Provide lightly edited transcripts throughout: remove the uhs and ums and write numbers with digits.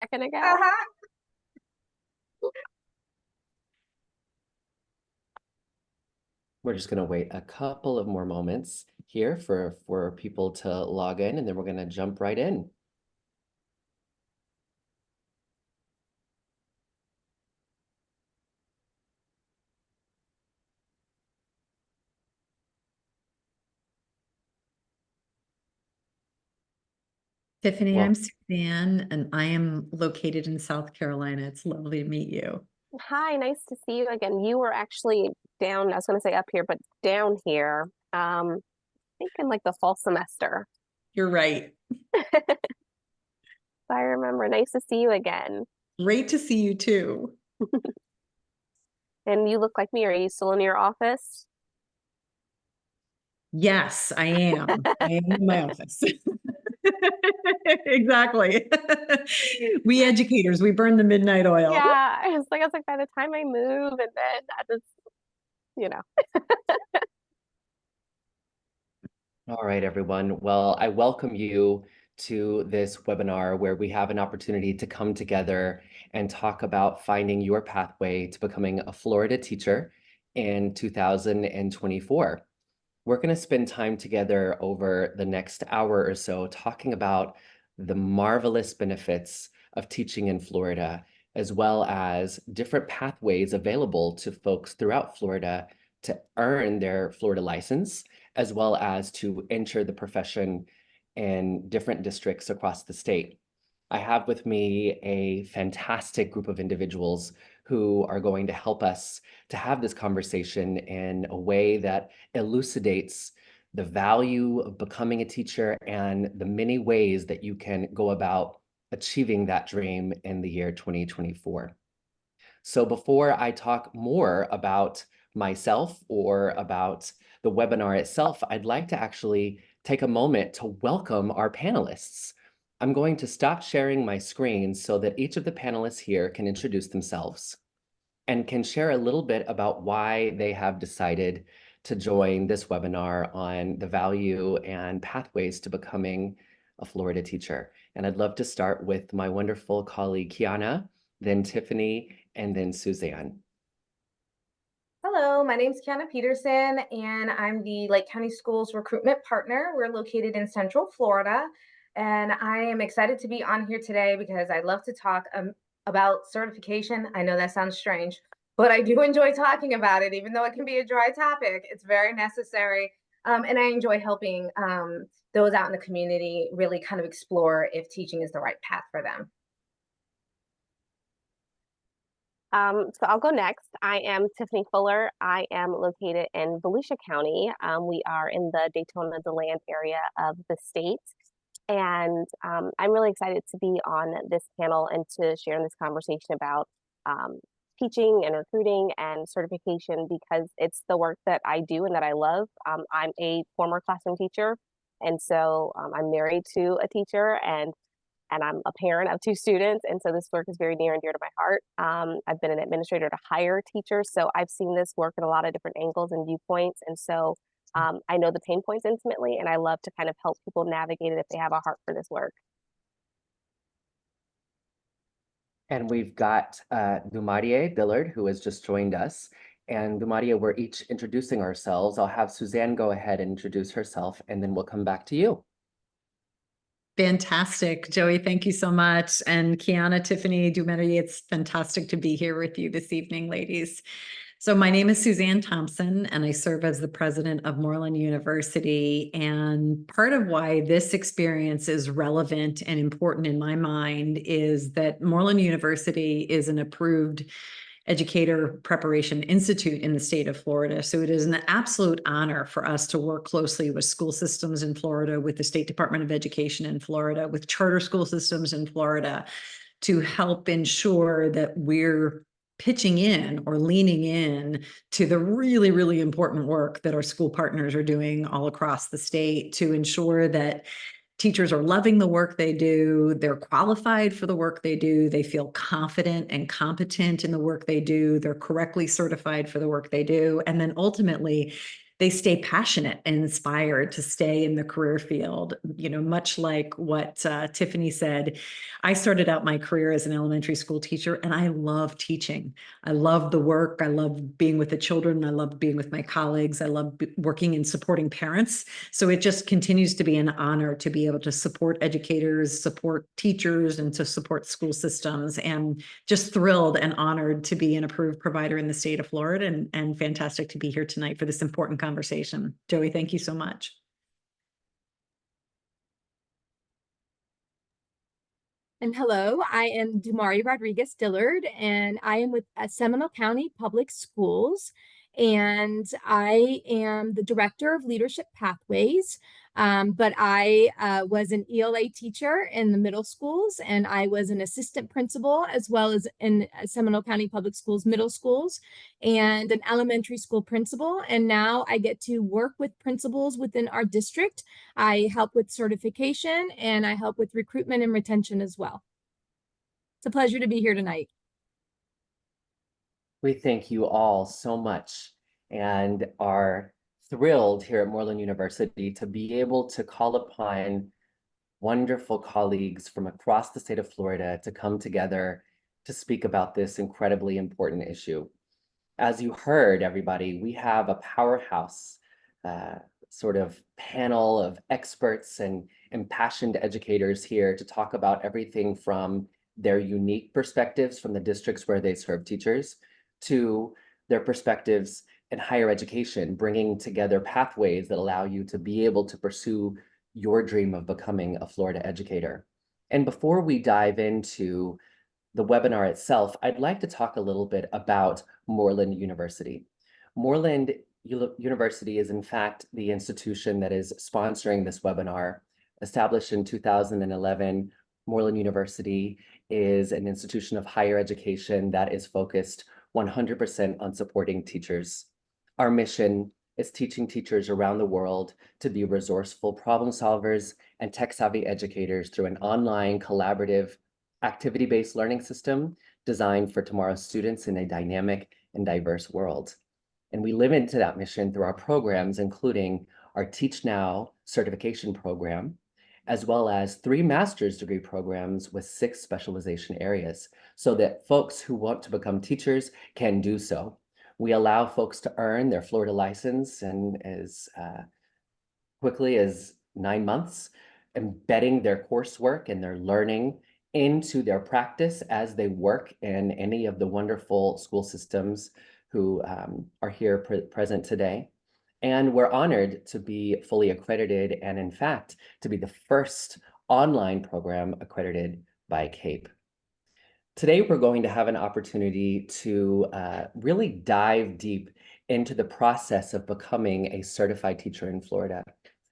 Second ago. Uh-huh. We're just going to wait a couple of more moments here for people to log in, and then we're going to jump right in. Tiffany, Well, I'm Susanne, and I am located in South Carolina. It's lovely to meet you. Hi, nice to see you again. You were actually down, I was going to say up here, but down here, I think in like the fall semester. You're right. I remember. Nice to see you again. Great to see you too. And you look like me. Are you still in your office? Yes, I am. I am in my office. Exactly. We educators, we burn the midnight oil. Yeah, I was like, by the time I move, and then I just, you know. all right, everyone. Well, I welcome you to this webinar where we have an opportunity to come together and talk about finding your pathway to becoming a Florida teacher in 2024. We're going to spend time together over the next hour or so talking about the marvelous benefits of teaching in Florida, as well as different pathways available to folks throughout Florida to earn their Florida license, as well as to enter the profession in different districts across the state. I have with me a fantastic group of individuals who are going to help us to have this conversation in a way that elucidates the value of becoming a teacher and the many ways that you can go about achieving that dream in the year 2024. So before I talk more about myself or about the webinar itself, I'd like to actually take a moment to welcome our panelists. I'm going to stop sharing my screen so that each of the panelists here can introduce themselves and can share a little bit about why they have decided to join this webinar on the value and pathways to becoming a Florida teacher. And I'd love to start with my wonderful colleague, Quiana, then Tiffany, and then Susanne. Hello, my name is Quiana Peterson, and I'm the Lake County Schools recruitment partner. We're located in Central Florida, and I am excited to be on here today because I love to talk about certification. I know that sounds strange, but I do enjoy talking about it, even though it can be a dry topic. It's very necessary, and I enjoy helping those out in the community really kind of explore if teaching is the right path for them. So I'll go next. I am Tiffany Fuller. I am located in Volusia County. We are in the Daytona-DeLand area of the state. And I'm really excited to be on this panel and to share in this conversation about teaching and recruiting and certification, because it's the work that I do and that I love. I'm a former classroom teacher, and so I'm married to a teacher, and I'm a parent of two students, and so this work is very near and dear to my heart. I've been an administrator to hire teachers, so I've seen this work at a lot of different angles and viewpoints, and so I know the pain points intimately, and I love to kind of help people navigate it if they have a heart for this work. And we've got Dumarie-Dillard, who has just joined us. And Dumarie, we're each introducing ourselves. I'll have Susanne go ahead and introduce herself, and then we'll come back to you. Fantastic, Joey. Thank you so much. And Quiana, Tiffany, Dumarie, it's fantastic to be here with you this evening, ladies. So my name is Susanne Thompson, and I serve as the president of Moreland University. And part of why this experience is relevant and important in my mind is that Moreland University is an approved educator preparation institute in the state of Florida. So it is an absolute honor for us to work closely with school systems in Florida, with the State Department of Education in Florida, with charter school systems in Florida, to help ensure that we're pitching in or leaning in to the really, really important work that our school partners are doing all across the state to ensure that teachers are loving the work they do, they're qualified for the work they do, they feel confident and competent in the work they do, they're correctly certified for the work they do, and then ultimately they stay passionate and inspired to stay in the career field. You know, much like what Tiffany said, I started out my career as an elementary school teacher, and I love teaching. I love the work. I love being with the children. I love being with my colleagues. I love working and supporting parents. So it just continues to be an honor to be able to support educators, support teachers, and to support school systems. And just thrilled and honored to be an approved provider in the state of Florida, and fantastic to be here tonight for this important conversation. Joey, thank you so much. And hello, I am Dumarie Rodriguez-Dillard, and I am with Seminole County Public Schools, and I am the Director of Leadership Pathways. But I was an ELA teacher in the middle schools, and I was an assistant principal as well as in Seminole County Public Schools middle schools, and an elementary school principal. And now I get to work with principals within our district. I help with certification, and I help with recruitment and retention as well. It's a pleasure to be here tonight. We thank you all so much and are thrilled here at Moreland University to be able to call upon wonderful colleagues from across the state of Florida to come together to speak about this incredibly important issue. As you heard, everybody, we have a powerhouse sort of panel of experts and impassioned educators here to talk about everything from their unique perspectives from the districts where they serve teachers to their perspectives in higher education, bringing together pathways that allow you to be able to pursue your dream of becoming a Florida educator. And before we dive into the webinar itself, I'd like to talk a little bit about Moreland University. Moreland University is in fact the institution that is sponsoring this webinar. Established in 2011, Moreland University is an institution of higher education that is focused 100% on supporting teachers. Our mission is teaching teachers around the world to be resourceful problem solvers and tech-savvy educators through an online, collaborative, activity-based learning system designed for tomorrow's students in a dynamic and diverse world. And we live into that mission through our programs, including our Teach Now certification program, as well as 3 master's degree programs with 6 specialization areas, so that folks who want to become teachers can do so. We allow folks to earn their Florida license in as quickly as 9 months, embedding their coursework and their learning into their practice as they work in any of the wonderful school systems who are here present today. And we're honored to be fully accredited and in fact, to be the first online program accredited by CAPE. Today, we're going to have an opportunity to really dive deep into the process of becoming a certified teacher in Florida,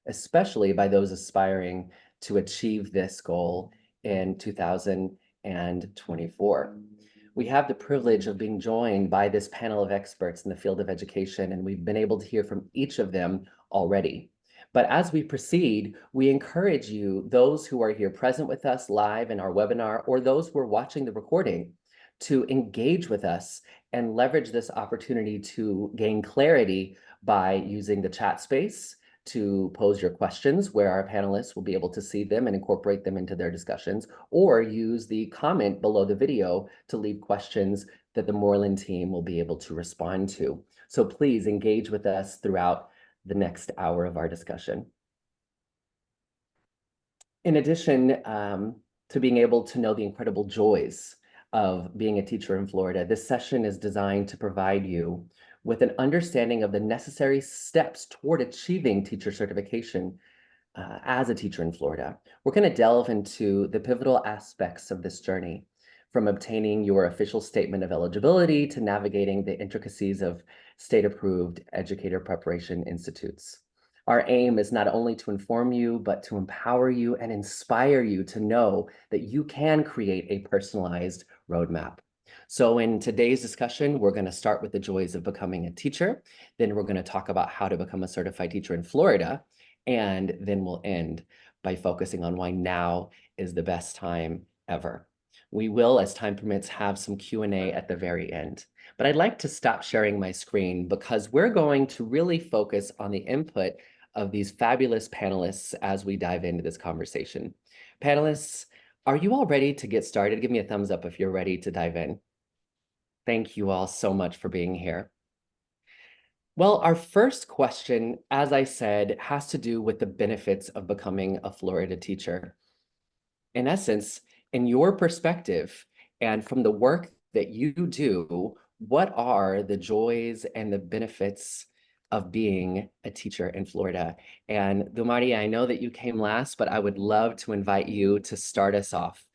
especially by those aspiring to achieve this goal in 2024. We have the privilege of being joined by this panel of experts in the field of education, and we've been able to hear from each of them already. But as we proceed, we encourage you, those who are here present with us live in our webinar, or those who are watching the recording, to engage with us and leverage this opportunity to gain clarity by using the chat space to pose your questions, where our panelists will be able to see them and incorporate them into their discussions, or use the comment below the video to leave questions that the Moreland team will be able to respond to. So please engage with us throughout the next hour of our discussion. In addition to being able to know the incredible joys of being a teacher in Florida, this session is designed to provide you with an understanding of the necessary steps toward achieving teacher certification as a teacher in Florida. We're going to delve into the pivotal aspects of this journey, from obtaining your official statement of eligibility to navigating the intricacies of state-approved educator preparation institutes. Our aim is not only to inform you, but to empower you and inspire you to know that you can create a personalized roadmap. So in today's discussion, we're going to start with the joys of becoming a teacher. Then we're going to talk about how to become a certified teacher in Florida. And then we'll end by focusing on why now is the best time ever. We will, as time permits, have some Q&A at the very end. But I'd like to stop sharing my screen because we're going to really focus on the input of these fabulous panelists as we dive into this conversation. Panelists, are you all ready to get started? Give me a thumbs up if you're ready to dive in. Thank you all so much for being here. Well, our first question, as I said, has to do with the benefits of becoming a Florida teacher. In essence, in your perspective and from the work that you do, what are the joys and the benefits of being a teacher in Florida? And Dumarie, I know that you came last, but I would love to invite you to start us off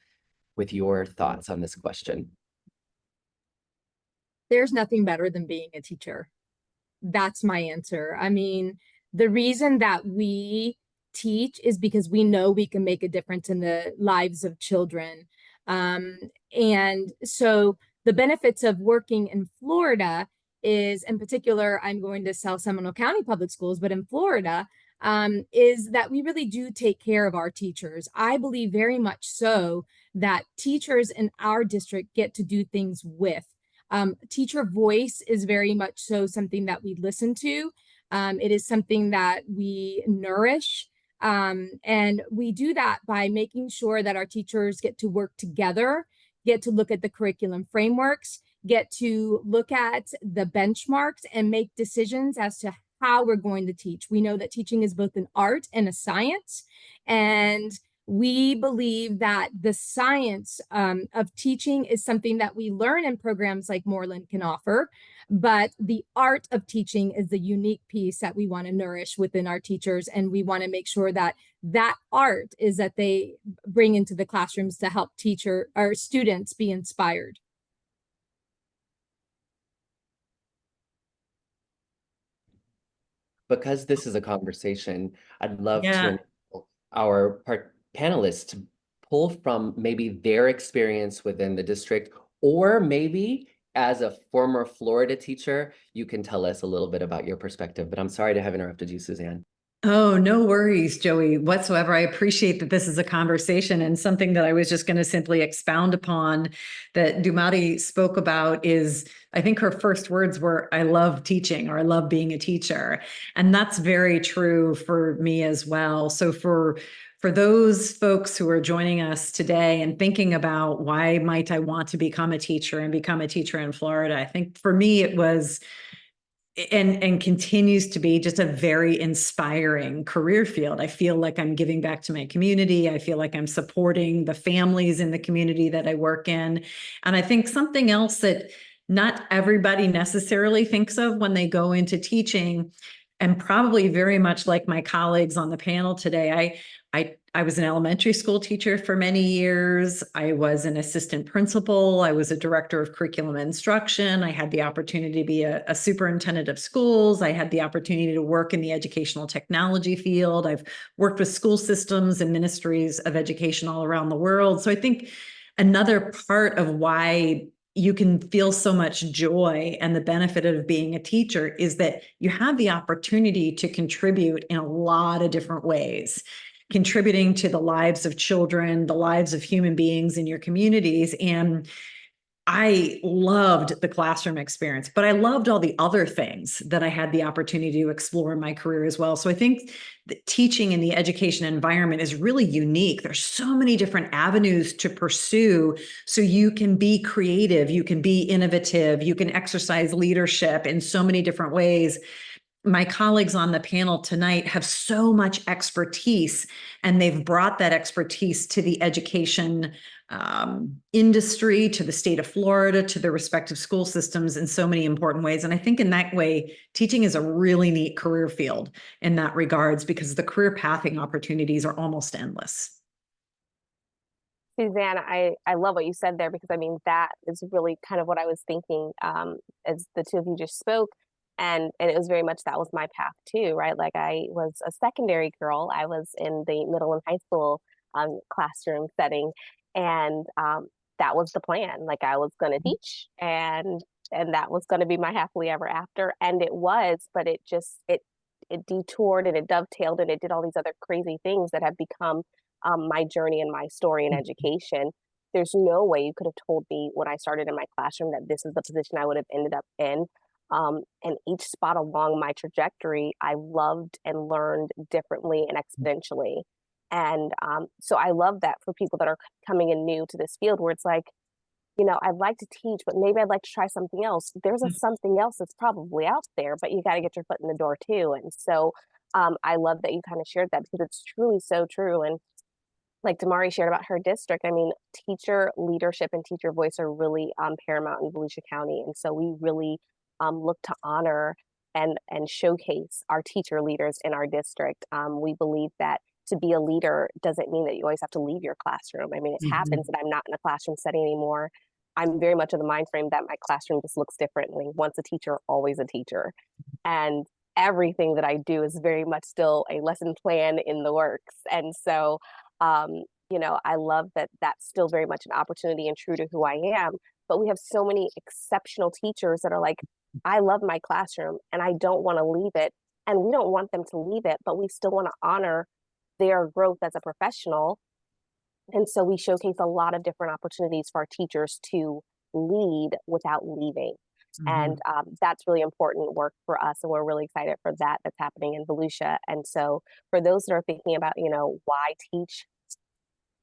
with your thoughts on this question. There's nothing better than being a teacher. That's my answer. I mean, the reason that we teach is because we know we can make a difference in the lives of children. And so the benefits of working in Florida is, in particular, I'm going to sell Seminole County Public Schools, but in Florida, is that we really do take care of our teachers. I believe very much so that teachers in our district get to do things with. Teacher voice is very much so something that we listen to. It is something that we nourish. And we do that by making sure that our teachers get to work together, get to look at the curriculum frameworks, get to look at the benchmarks and make decisions as to how we're going to teach. We know that teaching is both an art and a science. And we believe that the science of teaching is something that we learn in programs like Moreland can offer, but the art of teaching is the unique piece that we want to nourish within our teachers, and we want to make sure that that art is that they bring into the classrooms to help our students be inspired. Because this is a conversation, I'd love to Yeah. our panelists to pull from maybe their experience within the district, or maybe as a former Florida teacher, you can tell us a little bit about your perspective. But I'm sorry to have interrupted you, Susanne. Oh, no worries, Joey, whatsoever. I appreciate that this is a conversation, and something that I was just going to simply expound upon that Dumarie spoke about is, I think her first words were, I love teaching, or I love being a teacher. And that's very true for me as well. So for those folks who are joining us today and thinking about why might I want to become a teacher and become a teacher in Florida, I think for me it was and continues to be just a very inspiring career field. I feel like I'm giving back to my community. I feel like I'm supporting the families in the community that I work in. And I think something else that not everybody necessarily thinks of when they go into teaching, and probably very much like my colleagues on the panel today, I was an elementary school teacher for many years. I was an assistant principal. I was a director of curriculum instruction. I had the opportunity to be a superintendent of schools. I had the opportunity to work in the educational technology field. I've worked with school systems and ministries of education all around the world. So I think another part of why you can feel so much joy and the benefit of being a teacher is that you have the opportunity to contribute in a lot of different ways, contributing to the lives of children, the lives of human beings in your communities. And I loved the classroom experience, but I loved all the other things that I had the opportunity to explore in my career as well. So I think that teaching in the education environment is really unique. There's so many different avenues to pursue. So you can be creative, you can be innovative, you can exercise leadership in so many different ways. My colleagues on the panel tonight have so much expertise, and they've brought that expertise to the education industry, to the state of Florida, to their respective school systems in so many important ways. And I think in that way, teaching is a really neat career field in that regards, because the career pathing opportunities are almost endless. Susanne, I love what you said there, because I mean, that is really kind of what I was thinking as the two of you just spoke. And it was very much, that was my path too, right? Like, I was a secondary girl. I was in the middle and high school classroom setting. And that was the plan. Like, I was going to teach, and that was going to be my happily ever after. And it was, but it detoured and it dovetailed and it did all these other crazy things that have become my journey and my story in education. there's no way you could have told me when I started in my classroom that this is the position I would have ended up in. And each spot along my trajectory, I loved and learned differently and exponentially. And so I love that for people that are coming in new to this field where it's like, I'd like to teach, but maybe I'd like to try something else. There's a something else that's probably out there, but you got to get your foot in the door too. And so I love that you kind of shared that because it's truly so true. And like Dumarie shared about her district, I mean, teacher leadership and teacher voice are really paramount in Volusia County. And so we really look to honor and showcase our teacher leaders in our district. We believe that to be a leader doesn't mean that you always have to leave your classroom. I mean, it happens that I'm not in a classroom setting anymore. I'm very much of the mind frame that my classroom just looks differently. Once a teacher, always a teacher. And everything that I do is very much still a lesson plan in the works. And so, I love that that's still very much an opportunity and true to who I am. But we have so many exceptional teachers that are like, I love my classroom and I don't want to leave it. And we don't want them to leave it, but we still want to honor their growth as a professional. And so we showcase a lot of different opportunities for our teachers to lead without leaving. And that's really important work for us. And we're really excited for that that's happening in Volusia. And so for those that are thinking about, why teach,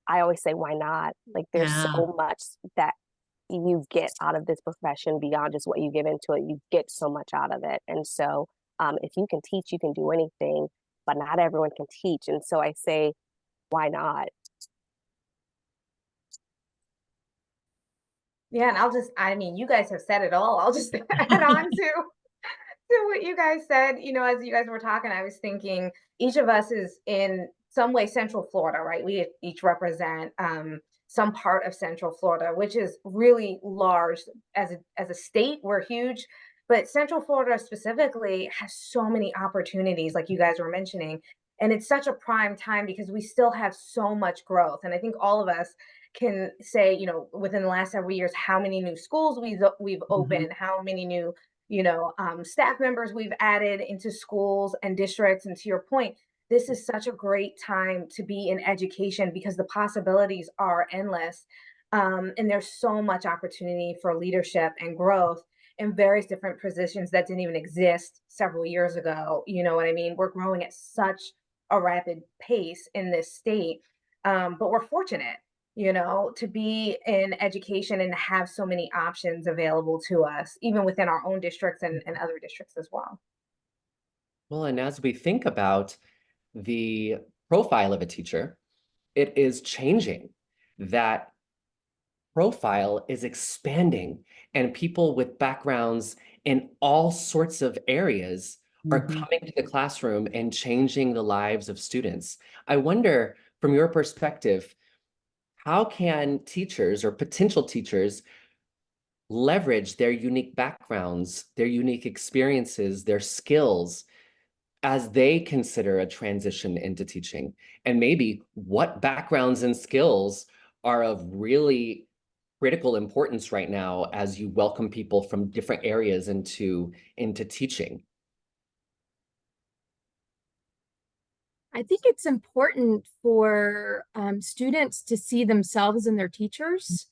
I always say, why not? Like there's so much that you get out of this profession beyond just what you give into it. You get so much out of it. And so if you can teach, you can do anything, but not everyone can teach. And so I say, why not? Yeah, and I mean, you guys have said it all. I'll just add on to what you guys said. As you guys were talking, I was thinking each of us is in some way Central Florida, right? We each represent some part of Central Florida, which is really large as a state. We're huge, but Central Florida specifically has so many opportunities, like you guys were mentioning, and it's such a prime time because we still have so much growth. And I think all of us can say, within the last several years, how many new schools we've opened, how many new, staff members we've added into schools and districts. And to your point, this is such a great time to be in education because the possibilities are endless. And there's so much opportunity for leadership and growth in various different positions that didn't even exist several years ago. You know what I mean? We're growing at such a rapid pace in this state, but we're fortunate, to be in education and have so many options available to us, even within our own districts and other districts as well. Well, and as we think about the profile of a teacher, it is changing. That profile is expanding, and people with backgrounds in all sorts of areas are coming to the classroom and changing the lives of students. I wonder, from your perspective, how can teachers or potential teachers leverage their unique backgrounds, their unique experiences, their skills as they consider a transition into teaching? And maybe what backgrounds and skills are of really critical importance right now as you welcome people from different areas into teaching? I think it's important for students to see themselves in their teachers.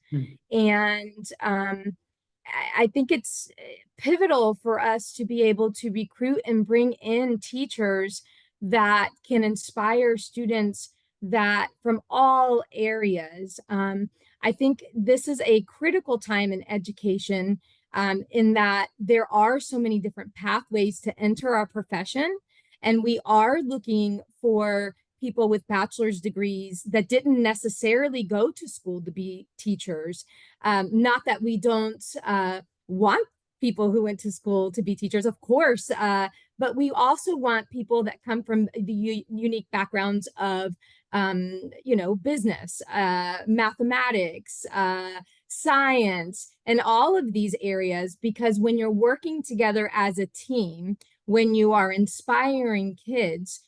And I think it's pivotal for us to be able to recruit and bring in teachers that can inspire students that from all areas. I think this is a critical time in education in that there are so many different pathways to enter our profession. And we are looking for people with bachelor's degrees that didn't necessarily go to school to be teachers. Not that we don't want people who went to school to be teachers, of course, but we also want people that come from the unique backgrounds of, business, mathematics, science, and all of these areas, because when you're working together as a team, when you are inspiring kids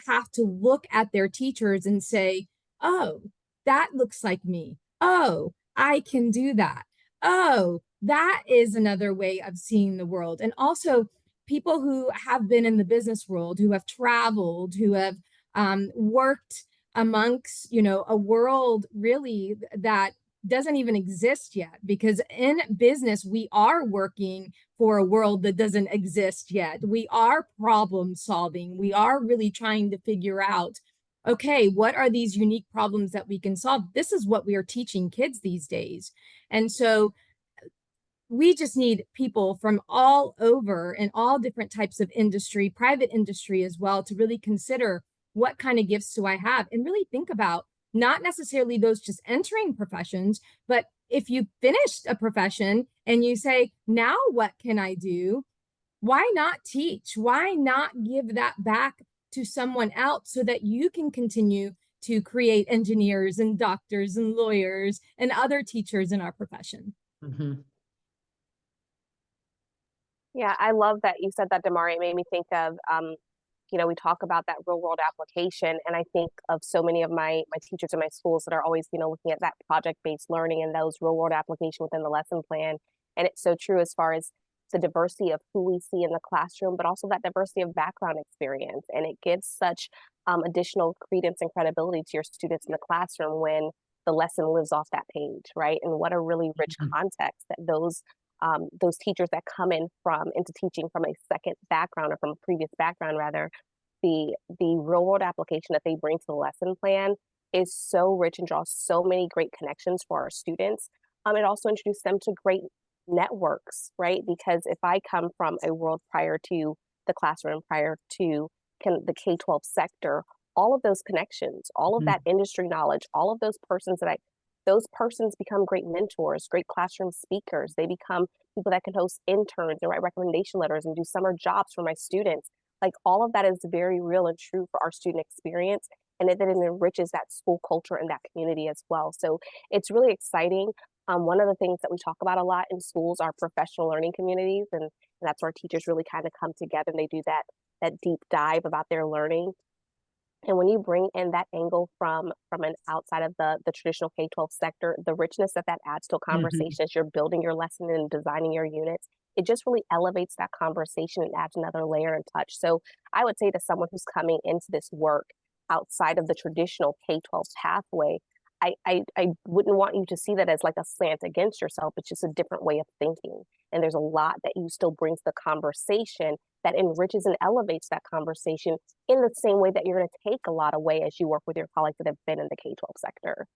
have to look at their teachers and say, oh, that looks like me. Oh, I can do that. Oh, that is another way of seeing the world. And also people who have been in the business world, who have traveled, who have worked amongst, you know, a world really that doesn't even exist yet, because in business, we are working for a world that doesn't exist yet. We are problem solving. We are really trying to figure out, okay, what are these unique problems that we can solve? This is what we are teaching kids these days. And so we just need people from all over and all different types of industry, private industry as well, to really consider what kind of gifts do I have, and really think about not necessarily those just entering professions, but if you finished a profession and you say, now what can I do? Why not teach? Why not give that back to someone else so that you can continue to create engineers and doctors and lawyers and other teachers in our profession? Mm-hmm. Yeah, I love that you said that, Dumarie. It made me think of, you know, we talk about that real world application, and I think of so many of my teachers in my schools that are always, you know, looking at that project-based learning and those real world application within the lesson plan. And it's so true as far as the diversity of who we see in the classroom, but also that diversity of background experience. And it gives such additional credence and credibility to your students in the classroom when the lesson lives off that page, right? And what a really rich context that those teachers that come in into teaching from a second background, or from a previous background rather, the real world application that they bring to the lesson plan is so rich and draws so many great connections for our students. It also introduces them to great networks, right? Because if I come from a world prior to the classroom, prior to the K-12 sector, all of those connections, all of that industry knowledge, all of those persons become great mentors, great classroom speakers. They become people that can host interns and write recommendation letters and do summer jobs for my students. Like, all of that is very real and true for our student experience, and it enriches that school culture and that community as well. So it's really exciting. One of the things that we talk about a lot in schools are professional learning communities, and that's where teachers really kind of come together and they do that deep dive about their learning. And when you bring in that angle from an outside of the traditional K-12 sector, the richness that adds to a conversation as you're building your lesson and designing your units, it just really elevates that conversation and adds another layer and touch. So I would say to someone who's coming into this work outside of the traditional K-12 pathway, I wouldn't want you to see that as like a slant against yourself. It's just a different way of thinking. And there's a lot that you still bring to the conversation that enriches and elevates that conversation in the same way that you're going to take a lot away as you work with your colleagues that have been in the K-12 sector.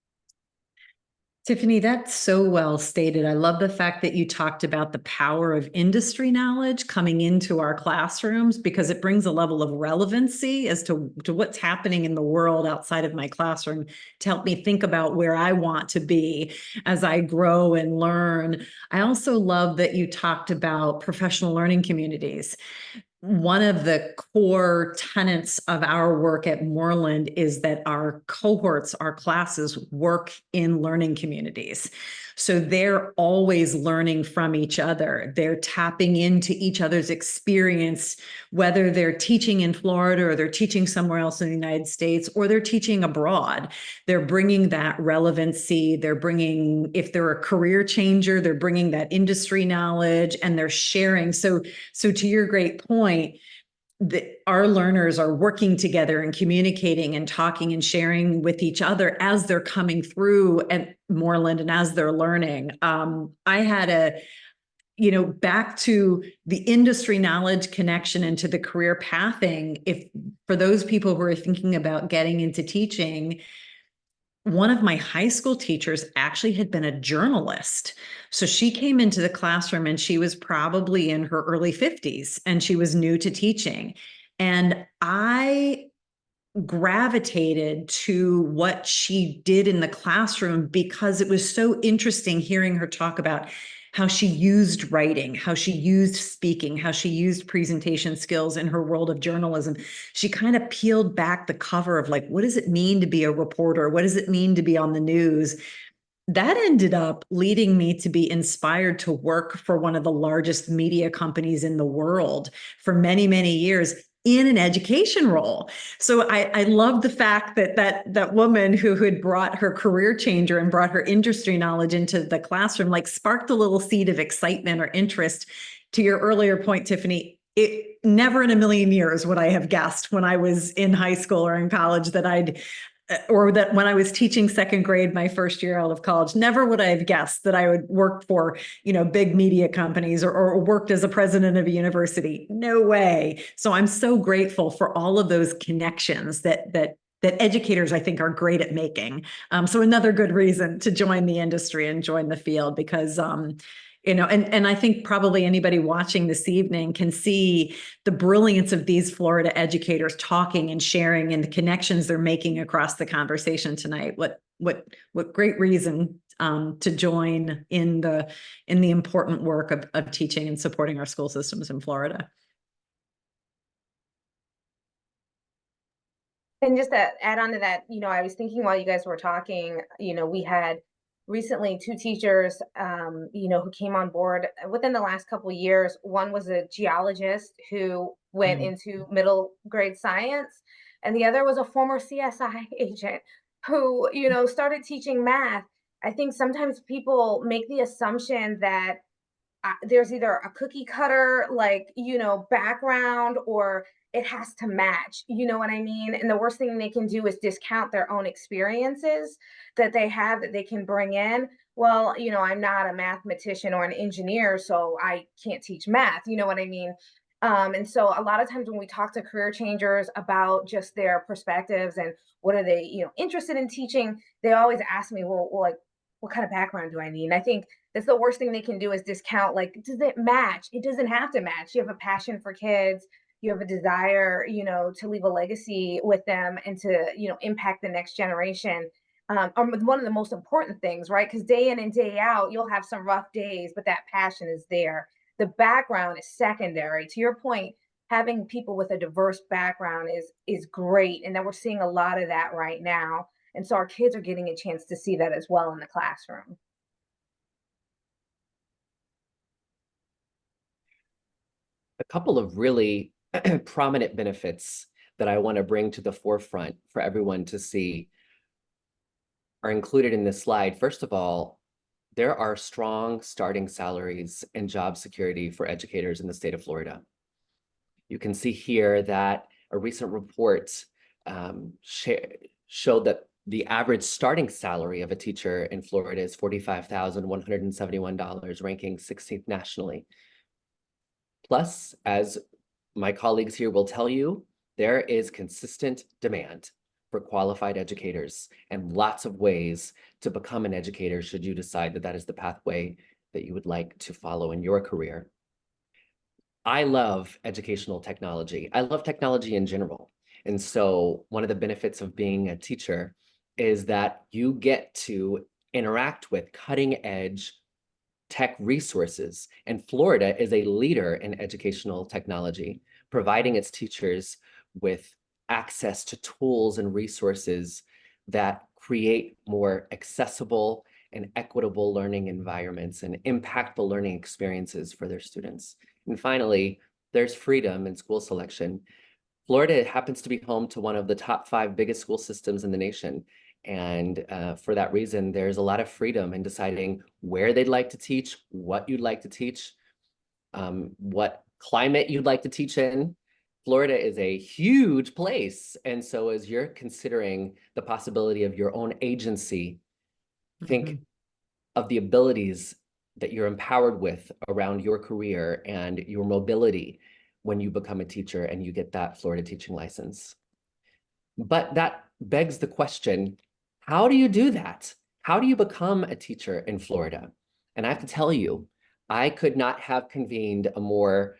Tiffany, that's so well stated. I love the fact that you talked about the power of industry knowledge coming into our classrooms, because it brings a level of relevancy as to what's happening in the world outside of my classroom to help me think about where I want to be as I grow and learn. I also love that you talked about professional learning communities. One of the core tenets of our work at Moreland is that our cohorts, our classes, work in learning communities. So they're always learning from each other. They're tapping into each other's experience, whether they're teaching in Florida or they're teaching somewhere else in the United States, or they're teaching abroad. They're bringing that relevancy. They're bringing, if they're a career changer, they're bringing that industry knowledge, and they're sharing. So to your great point, our learners are working together and communicating and talking and sharing with each other as they're coming through at Moreland and as they're learning. I had back to the industry knowledge connection and to the career pathing. If for those people who are thinking about getting into teaching, one of my high school teachers actually had been a journalist. So she came into the classroom and she was probably in her early 50s and she was new to teaching. And I gravitated to what she did in the classroom because it was so interesting hearing her talk about how she used writing, how she used speaking, how she used presentation skills in her world of journalism. She kind of peeled back the cover of like, what does it mean to be a reporter? What does it mean to be on the news? That ended up leading me to be inspired to work for one of the largest media companies in the world for many, many years in an education role. So I love the fact that woman who had brought her career changer and brought her industry knowledge into the classroom, like sparked a little seed of excitement or interest. To your earlier point, Tiffany, it never in a million years would I have guessed when I was in high school or in college that I'd or that when I was teaching second grade, my first year out of college, never would I have guessed that I would work for, big media companies or worked as a president of a university. No way. So I'm so grateful for all of those connections that educators, I think, are great at making. So another good reason to join the industry and join the field, because and I think probably anybody watching this evening can see the brilliance of these Florida educators talking and sharing and the connections they're making across the conversation tonight. What great reason to join in the important work of teaching and supporting our school systems in Florida. And just to add on to that, I was thinking while you guys were talking, we had recently two teachers, who came on board within the last couple of years. One was a geologist who went into middle grade science, and the other was a former CSI agent who, started teaching math. I think sometimes people make the assumption that there's either a cookie cutter, background, or it has to match, you know what I mean? And the worst thing they can do is discount their own experiences that they have that they can bring in. Well, I'm not a mathematician or an engineer, so I can't teach math, you know what I mean? And so a lot of times when we talk to career changers about just their perspectives and what are they, interested in teaching, they always ask me, well, like, what kind of background do I need? And I think that's the worst thing they can do is discount, does it match? It doesn't have to match. You have a passion for kids. You have a desire, to leave a legacy with them and to, impact the next generation. One of the most important things, right? Because day in and day out, you'll have some rough days, but that passion is there. The background is secondary. To your point, having people with a diverse background is great. And that we're seeing a lot of that right now. And so our kids are getting a chance to see that as well in the classroom. A couple of really prominent benefits that I want to bring to the forefront for everyone to see are included in this slide. First of all, there are strong starting salaries and job security for educators in the state of Florida. You can see here that a recent report showed that the average starting salary of a teacher in Florida is $45,171, ranking 16th nationally. Plus, as my colleagues here will tell you, there is consistent demand for qualified educators and lots of ways to become an educator should you decide that that is the pathway that you would like to follow in your career. I love educational technology. I love technology in general. And so one of the benefits of being a teacher is that you get to interact with cutting edge tech resources. And Florida is a leader in educational technology, providing its teachers with access to tools and resources that create more accessible and equitable learning environments and impactful learning experiences for their students. And finally, there's freedom in school selection. Florida happens to be home to one of the top 5 biggest school systems in the nation. And for that reason, there's a lot of freedom in deciding where they'd like to teach, what you'd like to teach, what climate you'd like to teach in. Florida is a huge place. And so as you're considering the possibility of your own agency, think of the abilities that you're empowered with around your career and your mobility when you become a teacher and you get that Florida teaching license. But that begs the question, how do you do that? How do you become a teacher in Florida? And I have to tell you, I could not have convened a more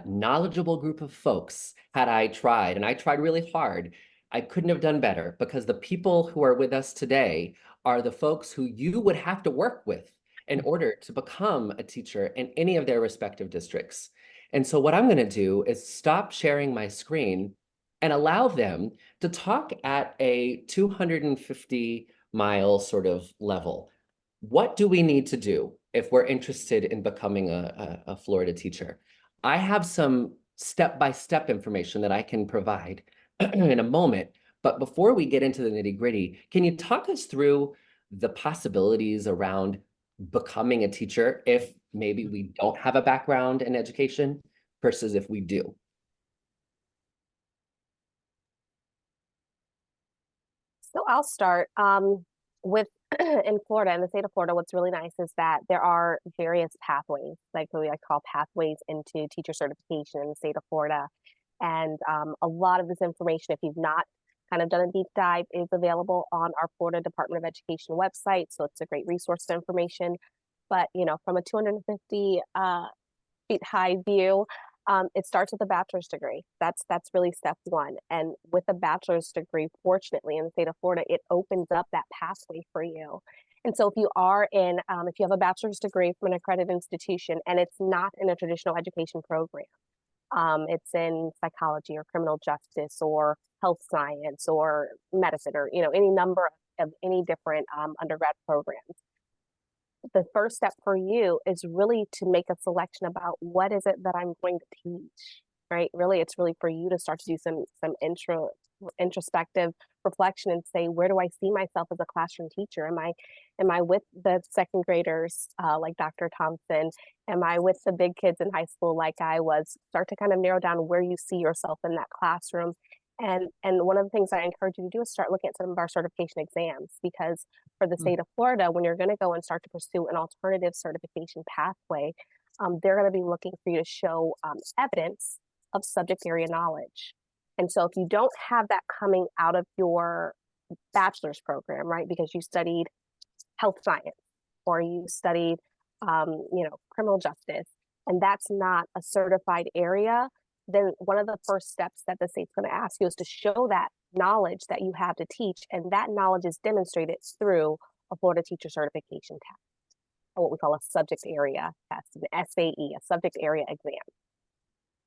knowledgeable group of folks had I tried, and I tried really hard. I couldn't have done better because the people who are with us today are the folks who you would have to work with in order to become a teacher in any of their respective districts. And so what I'm going to do is stop sharing my screen and allow them to talk at a 250-mile sort of level. What do we need to do if we're interested in becoming a Florida teacher? I have some step-by-step information that I can provide in a moment. But before we get into the nitty-gritty, can you talk us through the possibilities around becoming a teacher if maybe we don't have a background in education versus if we do? So I'll start with in Florida, in the state of Florida, what's really nice is that there are various pathways, like what I call pathways into teacher certification in the state of Florida. And a lot of this information, if you've not kind of done a deep dive, is available on our Florida Department of Education website. So it's a great resource for information. But, you know, from a 250 feet high view, it starts with a bachelor's degree. That's really step one. And with a bachelor's degree, fortunately, in the state of Florida, it opens up that pathway for you. And so if you are in, if you have a bachelor's degree from an accredited institution and it's not in a traditional education program, it's in psychology or criminal justice or health science or medicine or, you know, any number of any different undergrad programs. The first step for you is really to make a selection about what is it that I'm going to teach, right? Really, it's really for you to start to do some introspective reflection and say, where do I see myself as a classroom teacher? Am I with the second graders like Dr. Thompson? Am I with the big kids in high school like I was? Start to kind of narrow down where you see yourself in that classroom. And one of the things I encourage you to do is start looking at some of our certification exams, because for the state of Florida, when you're going to go and start to pursue an alternative certification pathway, they're going to be looking for you to show evidence of subject area knowledge. And so if you don't have that coming out of your bachelor's program, right, because you studied health science or you studied, criminal justice, and that's not a certified area, then one of the first steps that the state's going to ask you is to show that knowledge that you have to teach, and that knowledge is demonstrated through a Florida teacher certification test, or what we call a subject area test, an SAE, a subject area exam.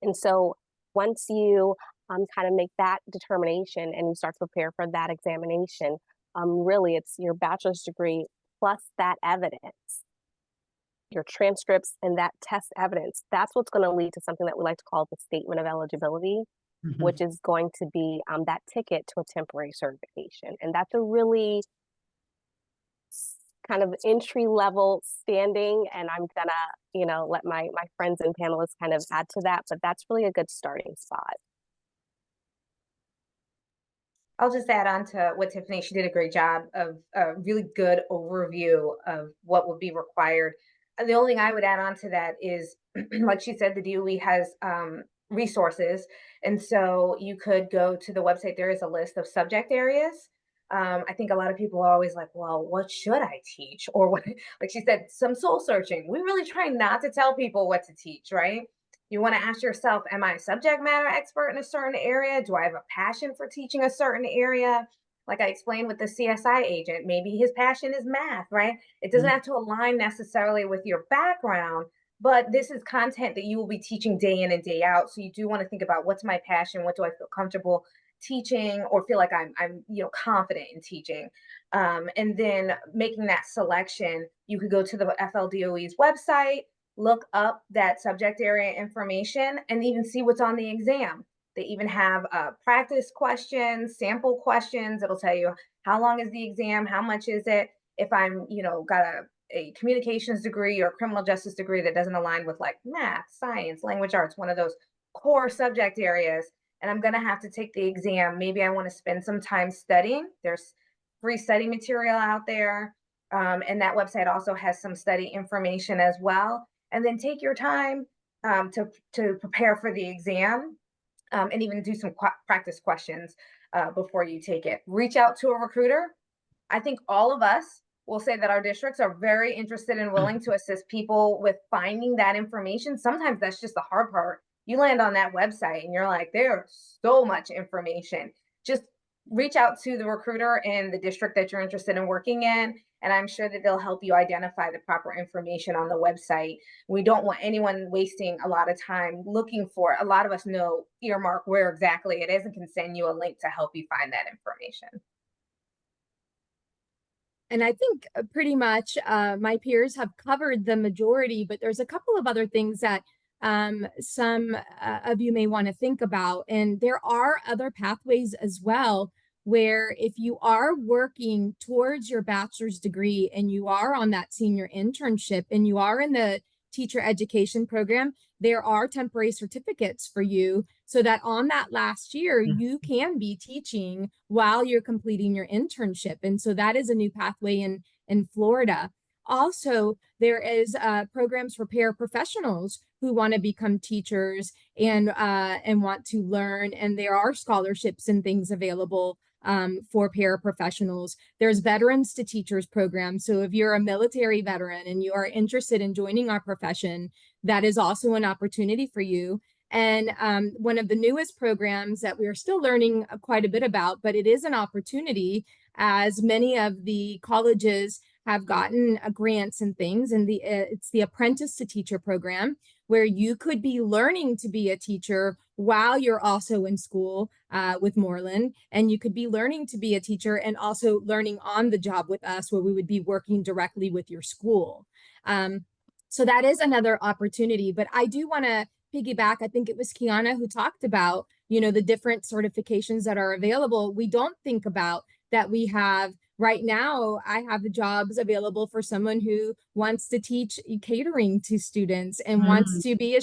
And so once you kind of make that determination and you start to prepare for that examination, really it's your bachelor's degree plus that evidence, your transcripts and that test evidence. That's what's going to lead to something that we like to call the statement of eligibility, which is going to be that ticket to a temporary certification. And that's a really kind of entry level standing, and I'm gonna, let my friends and panelists kind of add to that, but that's really a good starting spot. I'll just add on to what Tiffany, she did a great job of a really good overview of what would be required. And the only thing I would add on to that is, like she said, the DOE has resources. And so you could go to the website. There is a list of subject areas. I think a lot of people are always like, well, what should I teach? Or what, like she said, some soul searching. We really try not to tell people what to teach, right? You want to ask yourself, am I a subject matter expert in a certain area? Do I have a passion for teaching a certain area? Like I explained with the CSI agent, maybe his passion is math, right? It doesn't have to align necessarily with your background, but this is content that you will be teaching day in and day out. So you do want to think about, what's my passion? What do I feel comfortable teaching or feel like I'm confident in teaching? And then making that selection, you could go to the FLDOE's website, look up that subject area information, and even see what's on the exam. They even have practice questions, sample questions. It'll tell you how long is the exam, how much is it. If I'm, got a communications degree or a criminal justice degree that doesn't align with like math, science, language arts, one of those core subject areas, and I'm going to have to take the exam, maybe I want to spend some time studying. There's free study material out there. And that website also has some study information as well. And then take your time to prepare for the exam. And even do some practice questions before you take it. Reach out to a recruiter. I think all of us will say that our districts are very interested and willing to assist people with finding that information. Sometimes that's just the hard part. You land on that website and you're like, there's so much information. Just reach out to the recruiter in the district that you're interested in working in, and I'm sure that they'll help you identify the proper information on the website. We don't want anyone wasting a lot of time looking for it. A lot of us know earmark where exactly it is and can send you a link to help you find that information. And I think pretty much my peers have covered the majority, but there's a couple of other things that some of you may want to think about. And there are other pathways as well, where if you are working towards your bachelor's degree and you are on that senior internship and you are in the teacher education program, there are temporary certificates for you so that on that last year, you can be teaching while you're completing your internship. And so that is a new pathway in Florida. Also, there is programs for paraprofessionals who want to become teachers and want to learn, and there are scholarships and things available for paraprofessionals. There's Veterans to Teachers program. So if you're a military veteran and you are interested in joining our profession, that is also an opportunity for you. And one of the newest programs that we are still learning quite a bit about, but it is an opportunity, as many of the colleges have gotten grants and things, and it's the Apprentice to Teacher program, where you could be learning to be a teacher while you're also in school with Moreland, and you could be learning to be a teacher and also learning on the job with us, where we would be working directly with your school. So that is another opportunity. But I do want to piggyback. I think it was Quiana who talked about, the different certifications that are available. We don't think about that we have. Right now, I have the jobs available for someone who wants to teach catering to students and wants to be,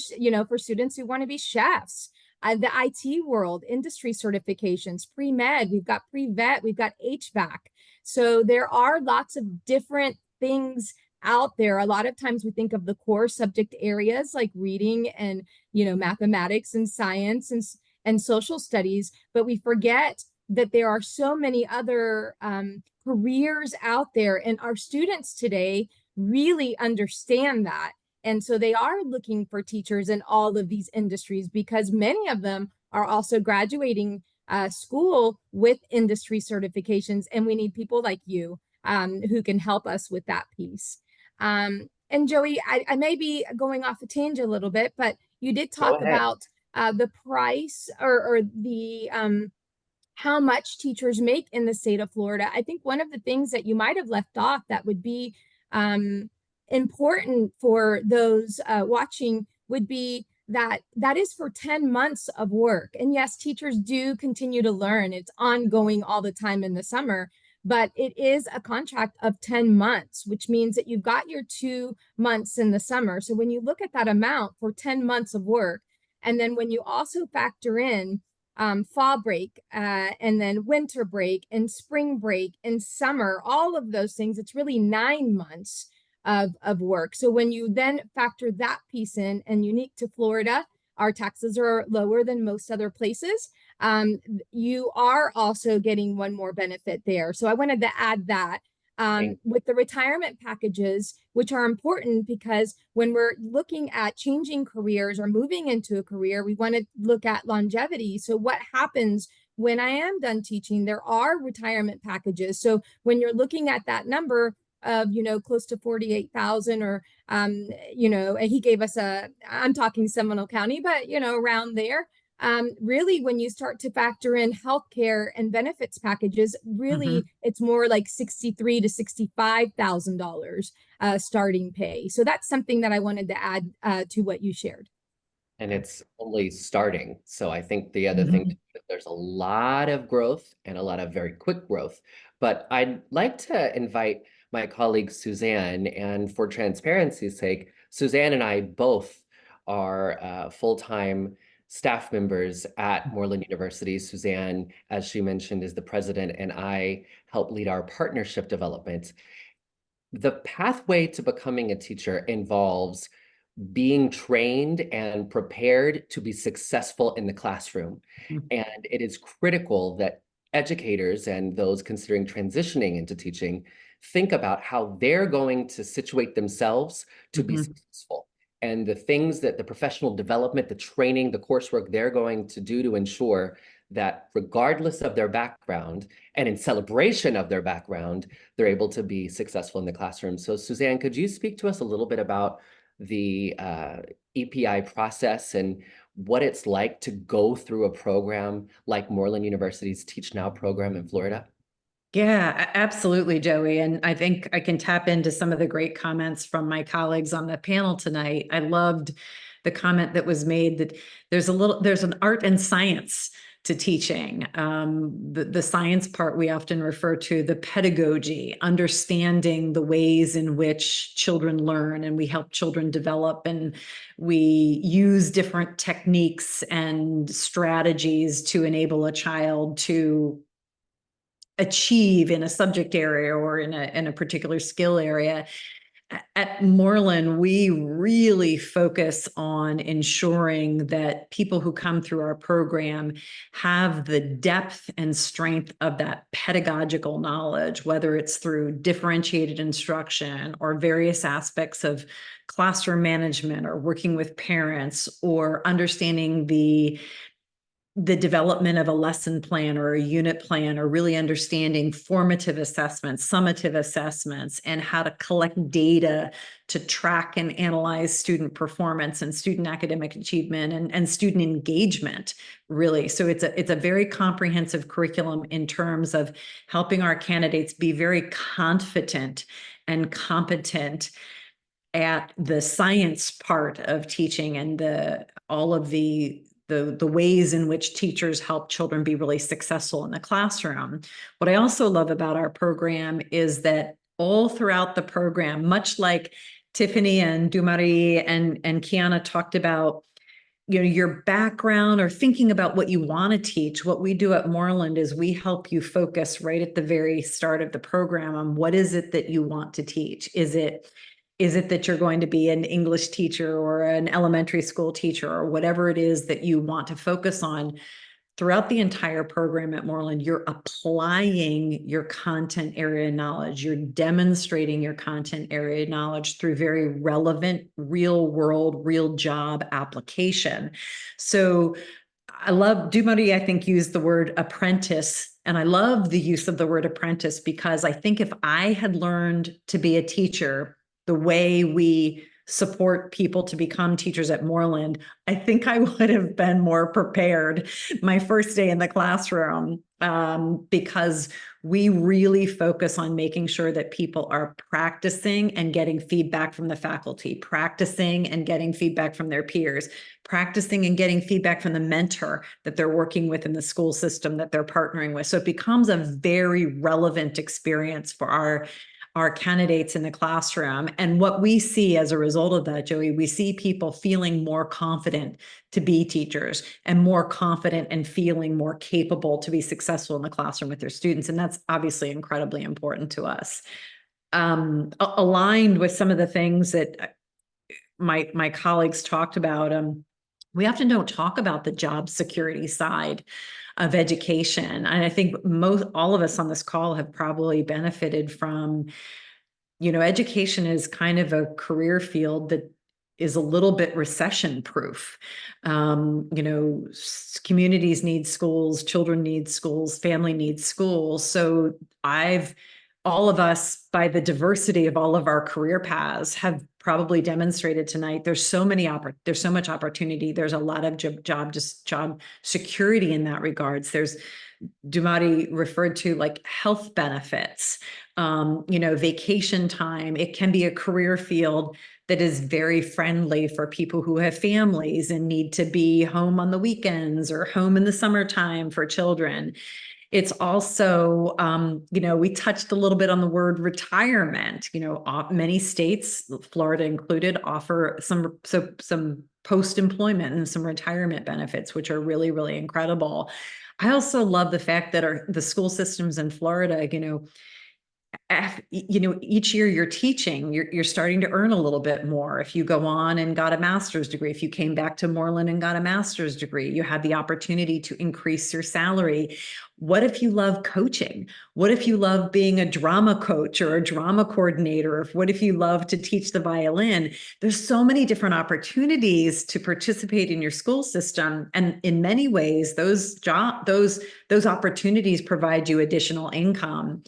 for students who want to be chefs. The IT world, industry certifications, pre-med, we've got pre-vet, we've got HVAC. So there are lots of different things out there. A lot of times we think of the core subject areas like reading and, mathematics and science and social studies, but we forget that there are so many other careers out there, and our students today really understand that. And so they are looking for teachers in all of these industries, because many of them are also graduating school with industry certifications, and we need people like you who can help us with that piece. And Joey, I may be going off a tangent a little bit, but you did talk about the price or the how much teachers make in the state of Florida. I think one of the things that you might have left off that would be important for those watching would be that is for 10 months of work. And yes, teachers do continue to learn. It's ongoing all the time in the summer, but it is a contract of 10 months, which means that you've got your 2 months in the summer. So when you look at that amount for 10 months of work, and then when you also factor in fall break, and then winter break and spring break and summer, all of those things, it's really 9 months of work. So when you then factor that piece in, and unique to Florida, our taxes are lower than most other places, you are also getting one more benefit there. So I wanted to add that. With the retirement packages, which are important because when we're looking at changing careers or moving into a career, we want to look at longevity. So what happens when I am done teaching? There are retirement packages. So when you're looking at that number of, close to 48,000 or, and he gave us I'm talking Seminole County, but, around there. Really, when you start to factor in healthcare and benefits packages, really it's more like $63,000 to $65,000 starting pay. So that's something that I wanted to add to what you shared. And it's only starting. So I think the other thing, there's a lot of growth and a lot of very quick growth. But I'd like to invite my colleague Susanne, and for transparency's sake, Susanne and I both are full-time staff members at Moreland University. Susanne, as she mentioned, is the president, and I help lead our partnership development. The pathway to becoming a teacher involves being trained and prepared to be successful in the classroom. And it is critical that educators and those considering transitioning into teaching think about how they're going to situate themselves to be successful, and the things that the professional development, the training, the coursework they're going to do to ensure that regardless of their background and in celebration of their background, they're able to be successful in the classroom. So Susanne, could you speak to us a little bit about the EPI process and what it's like to go through a program like Moreland University's Teach Now program in Florida? Yeah, absolutely, Joey. And I think I can tap into some of the great comments from my colleagues on the panel tonight. I loved the comment that was made that there's an art and science to teaching. The science part, we often refer to the pedagogy, understanding the ways in which children learn, and we help children develop, and we use different techniques and strategies to enable a child to achieve in a subject area or in a particular skill area. At Moreland, we really focus on ensuring that people who come through our program have the depth and strength of that pedagogical knowledge, whether it's through differentiated instruction or various aspects of classroom management or working with parents or understanding the development of a lesson plan or a unit plan, or really understanding formative assessments, summative assessments, and how to collect data to track and analyze student performance and student academic achievement and student engagement, really. So it's a very comprehensive curriculum in terms of helping our candidates be very confident and competent at the science part of teaching and all of the ways in which teachers help children be really successful in the classroom. What I also love about our program is that all throughout the program, much like Tiffany and Dumarie and Quiana talked about, your background or thinking about what you want to teach, what we do at Moreland is we help you focus right at the very start of the program on what is it that you want to teach. Is it that you're going to be an English teacher or an elementary school teacher or whatever it is that you want to focus on? Throughout the entire program at Moreland, you're applying your content area knowledge. You're demonstrating your content area knowledge through very relevant, real world, real job application. So I love, Dumarie, I think, used the word apprentice. And I love the use of the word apprentice because I think if I had learned to be a teacher the way we support people to become teachers at Moreland, I think I would have been more prepared my first day in the classroom, because we really focus on making sure that people are practicing and getting feedback from the faculty, practicing and getting feedback from their peers, practicing and getting feedback from the mentor that they're working with in the school system that they're partnering with. So it becomes a very relevant experience for our candidates in the classroom. And what we see as a result of that, Joey, we see people feeling more confident to be teachers and more confident and feeling more capable to be successful in the classroom with their students. And that's obviously incredibly important to us. Aligned with some of the things that my colleagues talked about, we often don't talk about the job security side of education. And I think all of us on this call have probably benefited from, education is kind of a career field that is a little bit recession proof. Communities need schools, children need schools, family needs schools. So all of us, by the diversity of all of our career paths, have probably demonstrated tonight there's so much opportunity. There's a lot of job security in that regards. There's, Dumarie referred to, like, health benefits, vacation time. It can be a career field that is very friendly for people who have families and need to be home on the weekends or home in the summertime for children. It's also, we touched a little bit on the word retirement. Many states, Florida included, offer some post-employment and some retirement benefits, which are really, really incredible. I also love the fact that the school systems in Florida, each year you're teaching, you're starting to earn a little bit more. If you go on and got a master's degree, if you came back to Moreland and got a master's degree, you had the opportunity to increase your salary. What if you love coaching? What if you love being a drama coach or a drama coordinator? What if you love to teach the violin? There's so many different opportunities to participate in your school system. And in many ways, those opportunities provide you additional income.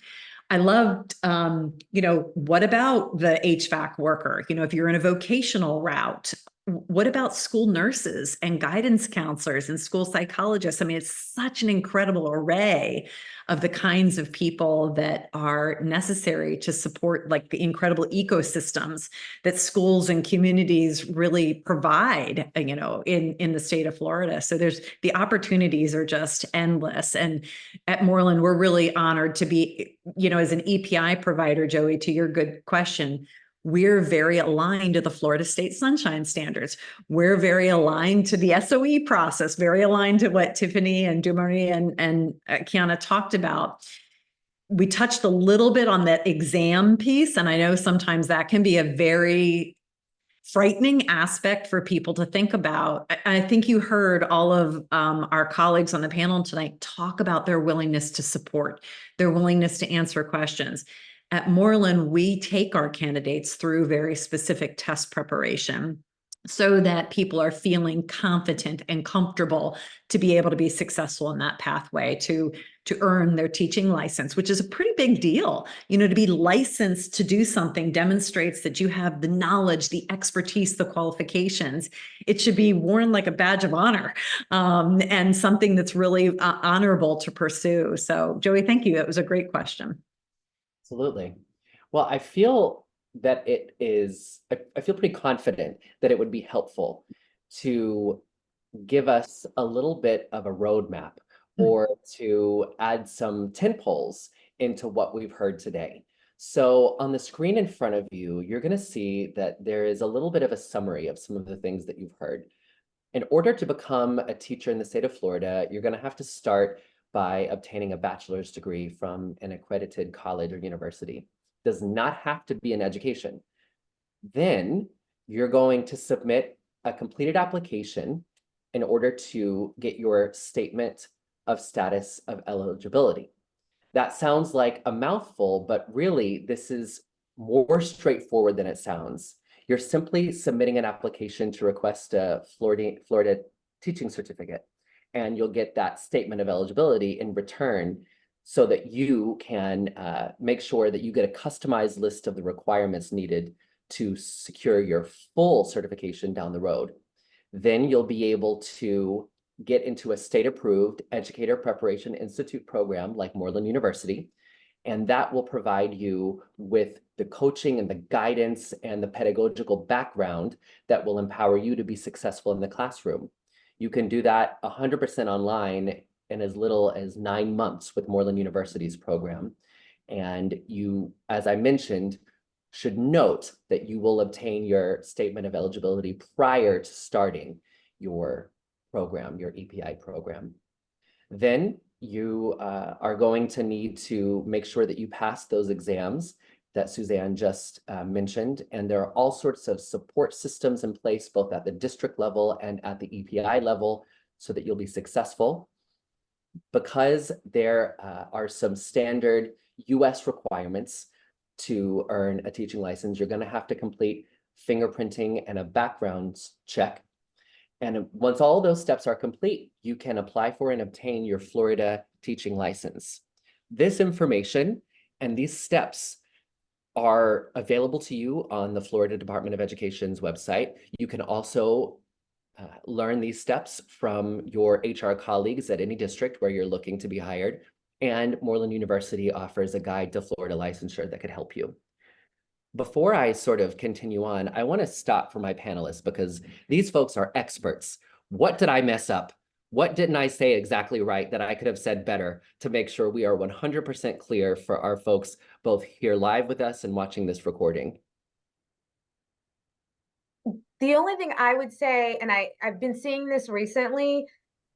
I loved, what about the HVAC worker? If you're in a vocational route, what about school nurses and guidance counselors and school psychologists? I mean, it's such an incredible array of the kinds of people that are necessary to support like the incredible ecosystems that schools and communities really provide, you know, in the state of Florida. So the opportunities are just endless. And at Moreland, we're really honored to be, you know, as an EPI provider, Joey, to your good question, we're very aligned to the Florida State Sunshine Standards. We're very aligned to the SOE process, very aligned to what Tiffany and Dumarie and Quiana talked about. We touched a little bit on that exam piece, and I know sometimes that can be a very frightening aspect for people to think about. I think you heard all of our colleagues on the panel tonight talk about their willingness to support, their willingness to answer questions. At Moreland, we take our candidates through very specific test preparation so that people are feeling confident and comfortable to be able to be successful in that pathway to earn their teaching license, which is a pretty big deal. You know, to be licensed to do something demonstrates that you have the knowledge, the expertise, the qualifications. It should be worn like a badge of honor, and something that's really honorable to pursue. So, Joey, thank you. That was a great question. Absolutely. Well, I feel that I feel pretty confident that it would be helpful to give us a little bit of a roadmap or to add some tentpoles into what we've heard today. So on the screen in front of you, you're going to see that there is a little bit of a summary of some of the things that you've heard. In order to become a teacher in the state of Florida, you're going to have to start by obtaining a bachelor's degree from an accredited college or university. Does not have to be an education. Then you're going to submit a completed application in order to get your statement of status of eligibility. That sounds like a mouthful, but really this is more straightforward than it sounds. You're simply submitting an application to request a Florida teaching certificate, and you'll get that statement of eligibility in return so that you can make sure that you get a customized list of the requirements needed to secure your full certification down the road. Then you'll be able to get into a state-approved Educator Preparation Institute program like Moreland University, and that will provide you with the coaching and the guidance and the pedagogical background that will empower you to be successful in the classroom. You can do that 100% online in as little as 9 months with Moreland University's program. And you, as I mentioned, should note that you will obtain your statement of eligibility prior to starting your program, your EPI program. Then you are going to need to make sure that you pass those exams that Susanne just mentioned. And there are all sorts of support systems in place, both at the district level and at the EPI level, so that you'll be successful. Because there are some standard US requirements to earn a teaching license, you're going to have to complete fingerprinting and a background check. And once all those steps are complete, you can apply for and obtain your Florida teaching license. This information and these steps are available to you on the Florida Department of Education's website. You can also learn these steps from your HR colleagues at any district where you're looking to be hired. And Moreland University offers a guide to Florida licensure that could help you. Before I sort of continue on, I want to stop for my panelists because these folks are experts. What did I mess up? What didn't I say exactly right that I could have said better to make sure we are 100% clear for our folks both here live with us and watching this recording? The only thing I would say, and I've been seeing this recently,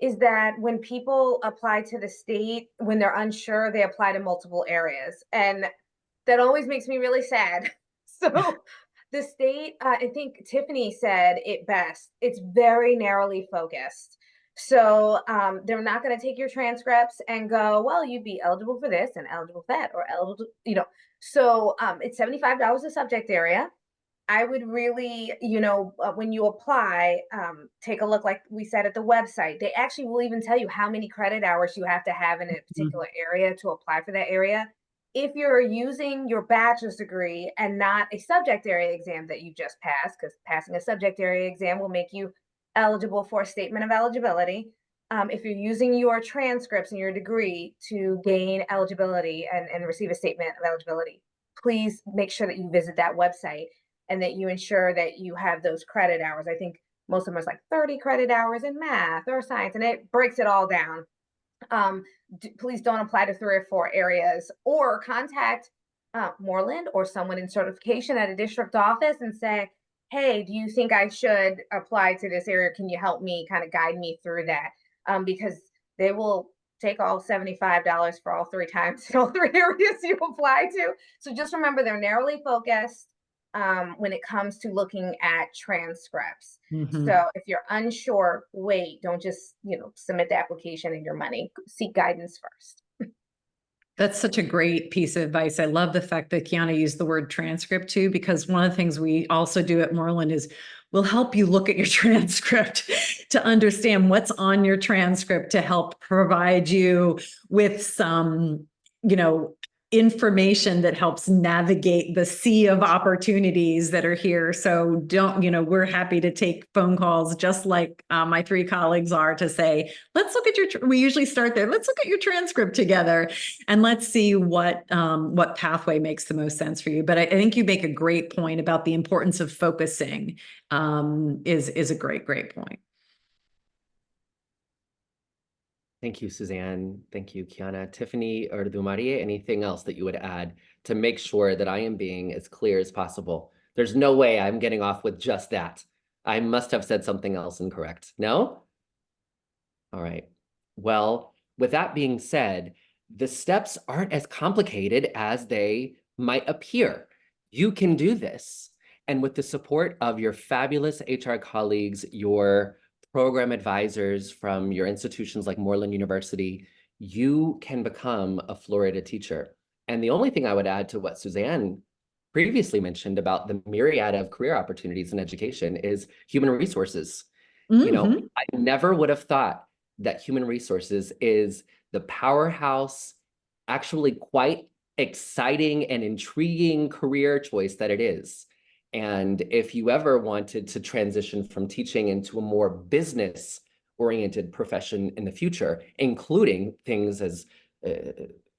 is that when people apply to the state, when they're unsure, they apply to multiple areas. And that always makes me really sad. So the state, I think Tiffany said it best, it's very narrowly focused. So they're not going to take your transcripts and go, well, you'd be eligible for this and eligible for that, or eligible, you know. So it's $75 a subject area. I would really, you know, when you apply, take a look, like we said, at the website. They actually will even tell you how many credit hours you have to have in a particular area to apply for that area. if you're using your bachelor's degree and not a subject area exam that you just passed, because passing a subject area exam will make you eligible for a statement of eligibility. If you're using your transcripts and your degree to gain eligibility and receive a statement of eligibility, please make sure that you visit that website and that you ensure that you have those credit hours. I think most of them are like 30 credit hours in math or science, and it breaks it all down. Please don't apply to 3 or 4 areas, or contact Moreland or someone in certification at a district office and say, hey, do you think I should apply to this area? Can you help me kind of guide me through that? Because they will take all $75 for all 3 times in all 3 areas you apply to. So just remember, they're narrowly focused when it comes to looking at transcripts. So if you're unsure, wait, don't just, submit the application and your money. Seek guidance first. That's such a great piece of advice. I love the fact that Quiana used the word transcript too, because one of the things we also do at Moreland is we'll help you look at your transcript to understand what's on your transcript to help provide you with some, information that helps navigate the sea of opportunities that are here. So we're happy to take phone calls just like my 3 colleagues are to say, let's look at we usually start there. Let's look at your transcript together and let's see what pathway makes the most sense for you. But I think you make a great point about the importance of focusing is a great point. Thank you, Susanne. Thank you, Quiana. Tiffany or Dumarie, anything else that you would add to make sure that I am being as clear as possible? There's no way I'm getting off with just that. I must have said something else incorrect. No? All right. Well, with that being said, the steps aren't as complicated as they might appear. You can do this. And with the support of your fabulous HR colleagues, your program advisors from your institutions like Moreland University, you can become a Florida teacher. And the only thing I would add to what Susanne previously mentioned about the myriad of career opportunities in education is human resources. I never would have thought that human resources is the powerhouse, actually quite exciting and intriguing career choice that it is. And if you ever wanted to transition from teaching into a more business-oriented profession in the future, including things as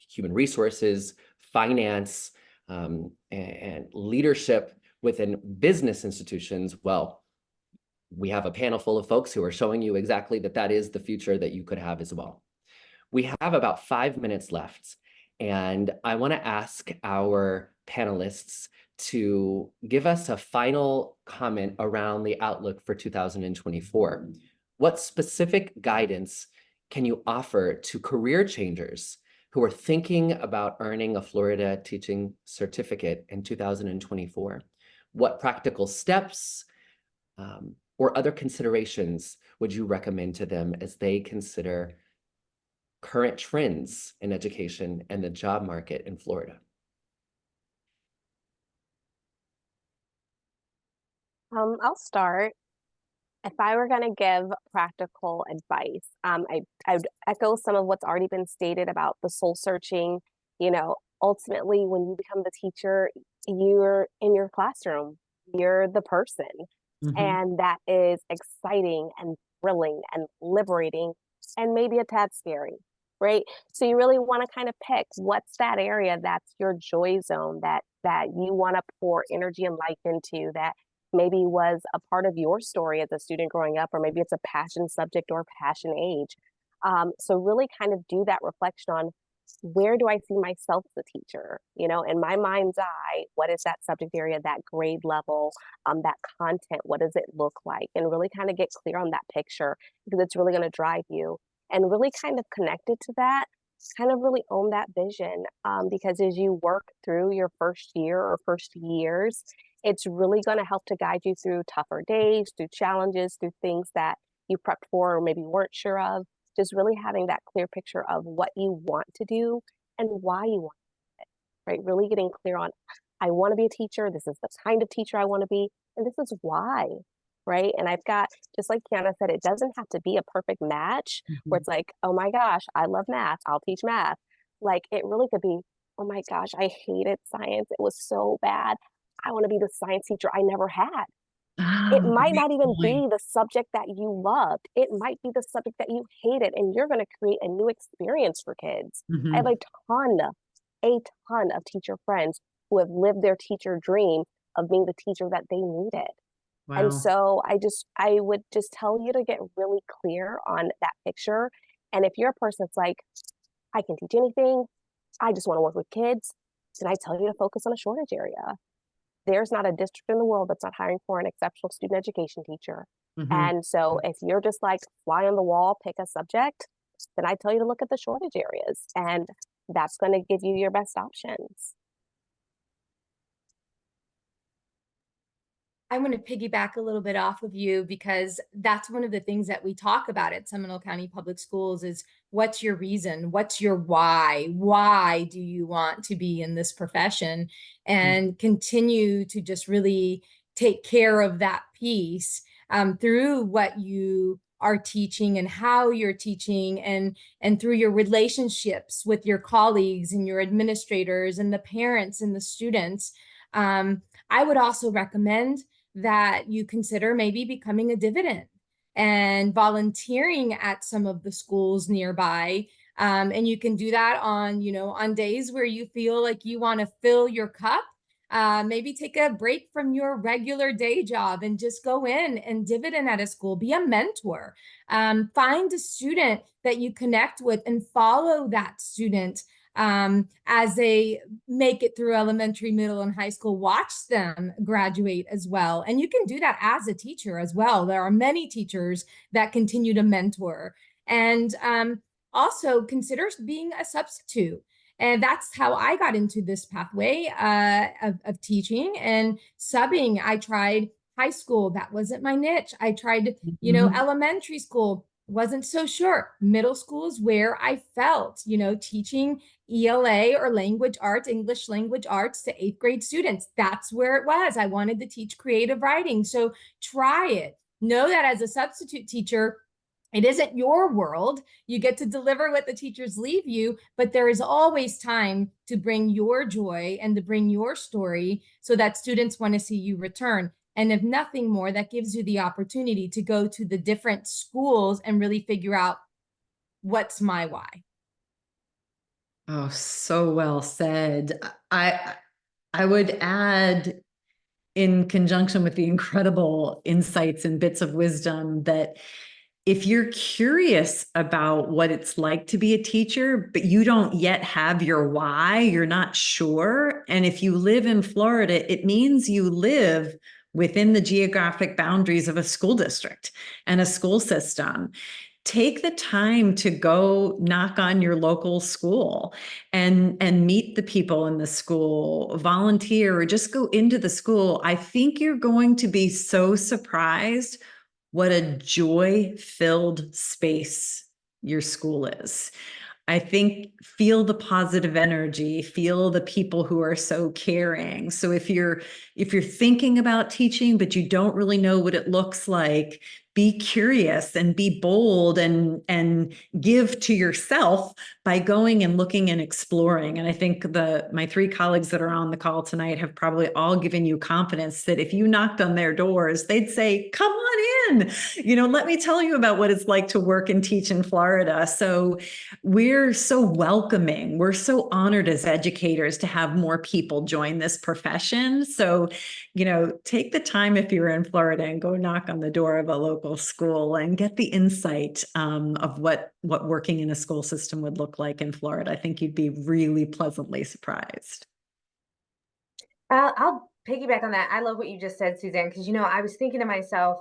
human resources, finance, and leadership within business institutions, well, we have a panel full of folks who are showing you exactly that is the future that you could have as well. We have about 5 minutes left, and I want to ask our panelists to give us a final comment around the outlook for 2024. What specific guidance can you offer to career changers who are thinking about earning a Florida teaching certificate in 2024? What practical steps or other considerations would you recommend to them as they consider current trends in education and the job market in Florida? I'll start. If I were going to give practical advice, I would echo some of what's already been stated about the soul searching. Ultimately, when you become the teacher, you're in your classroom, you're the person. And that is exciting and thrilling and liberating and maybe a tad scary, right? So you really want to kind of pick what's that area that's your joy zone that you want to pour energy and life into, that maybe was a part of your story as a student growing up, or maybe it's a passion subject or passion age. So really kind of do that reflection on, where do I see myself as a teacher? In my mind's eye, what is that subject area, that grade level, that content, what does it look like? And really kind of get clear on that picture, because it's really going to drive you. And really kind of connected to that, kind of really own that vision, because as you work through your first year or first years, it's really going to help to guide you through tougher days, through challenges, through things that you prepped for or maybe weren't sure of. Just really having that clear picture of what you want to do and why you want it, right? Really getting clear on, I want to be a teacher. This is the kind of teacher I want to be. And this is why, right? And I've got, just like Quiana said, it doesn't have to be a perfect match where it's like, oh my gosh, I love math, I'll teach math. Like, it really could be, oh my gosh, I hated science. It was so bad. I want to be the science teacher I never had. It Oh, might great not even point. be the subject that you loved. It might be the subject that you hated, and you're going to create a new experience for kids. I have Mhm. ton, a ton of teacher friends who have lived their teacher dream of being the teacher that they needed. And Wow. so I would just tell you to get really clear on that picture. And if you're a person that's like, I can teach anything, I just want to work with kids, then I tell you to focus on a shortage area. There's not a district in the world that's not hiring for an exceptional student education teacher. Mhm. And so if you're just like fly on the wall, pick a subject, then I tell you to look at the shortage areas, and that's going to give you your best options. I want to piggyback a little bit off of you because that's one of the things that we talk about at Seminole County Public Schools is what's your reason? What's your why? Why do you want to be in this profession? And continue to just really take care of that piece through what you are teaching and how you're teaching and through your relationships with your colleagues and your administrators and the parents and the students. I would also recommend that you consider maybe becoming a dividend and volunteering at some of the schools nearby. And you can do that on, on days where you feel like you want to fill your cup. Maybe take a break from your regular day job and just go in and dividend at a school. Be a mentor. Find a student that you connect with and follow that student as they make it through elementary, middle, and high school. Watch them graduate as well. And you can do that as a teacher as well. There are many teachers that continue to mentor. And also consider being a substitute. And that's how I got into this pathway of teaching and subbing. I tried high school. That wasn't my niche. I tried, Mhm. elementary school. Wasn't so sure. Middle school is where I felt, teaching ELA or language arts, English language arts to 8th grade students. That's where it was. I wanted to teach creative writing. So try it. Know that as a substitute teacher, it isn't your world. You get to deliver what the teachers leave you, but there is always time to bring your joy and to bring your story so that students want to see you return. And if nothing more, that gives you the opportunity to go to the different schools and really figure out what's my why. Oh, so well said. I would add, in conjunction with the incredible insights and bits of wisdom, that if you're curious about what it's like to be a teacher, but you don't yet have your why, you're not sure. And if you live in Florida, it means you live within the geographic boundaries of a school district and a school system. Take the time to go knock on your local school and meet the people in the school, volunteer, or just go into the school. I think you're going to be so surprised what a joy-filled space your school is. I think feel the positive energy, feel the people who are so caring. So if you're thinking about teaching, but you don't really know what it looks like, be curious and be bold and give to yourself by going and looking and exploring. And I think my 3 colleagues that are on the call tonight have probably all given you confidence that if you knocked on their doors, they'd say, come on in, let me tell you about what it's like to work and teach in Florida. So we're so welcoming. We're so honored as educators to have more people join this profession. So, take the time if you're in Florida and go knock on the door of a local school and get the insight of what working in a school system would look like in Florida. I think you'd be really pleasantly surprised. I'll piggyback on that. I love what you just said, Susanne, because I was thinking to myself,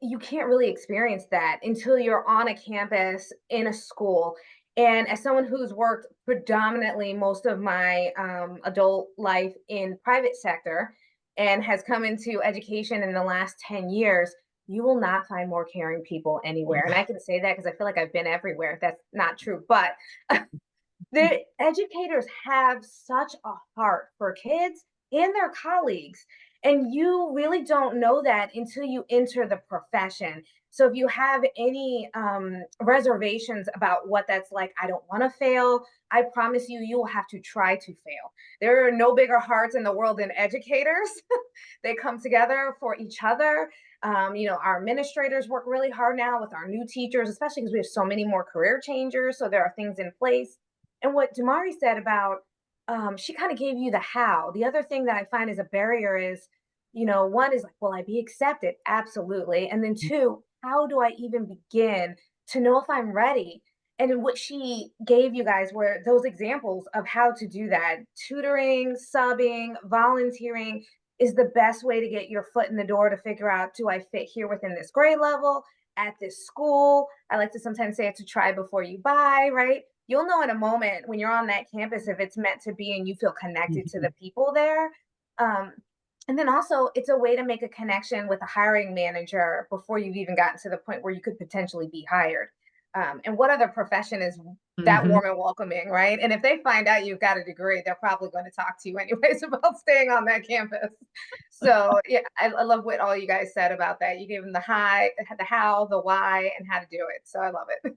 you can't really experience that until you're on a campus in a school. And as someone who's worked predominantly most of my adult life in private sector and has come into education in the last 10 years, you will not find more caring people anywhere. And I can say that because I feel like I've been everywhere. That's not true, but the educators have such a heart for kids and their colleagues. And you really don't know that until you enter the profession. So if you have any reservations about what that's like, I don't want to fail, I promise you, you will have to try to fail. There are no bigger hearts in the world than educators. They come together for each other. Our administrators work really hard now with our new teachers, especially because we have so many more career changers. So there are things in place. And what Dumarie said about, she kind of gave you the how. The other thing that I find is a barrier is, one is like, will I be accepted? Absolutely. And then two, how do I even begin to know if I'm ready? And what she gave you guys were those examples of how to do that. Tutoring, subbing, volunteering is the best way to get your foot in the door to figure out, do I fit here within this grade level, at this school? I like to sometimes say it's a try before you buy, right? You'll know in a moment when you're on that campus if it's meant to be and you feel connected to the people there. And then also, it's a way to make a connection with a hiring manager before you've even gotten to the point where you could potentially be hired. And what other profession is that warm and welcoming, right? And if they find out you've got a degree, they're probably going to talk to you anyways about staying on that campus. So yeah, I love what all you guys said about that. You gave them the how, the why, and how to do it. So I love it.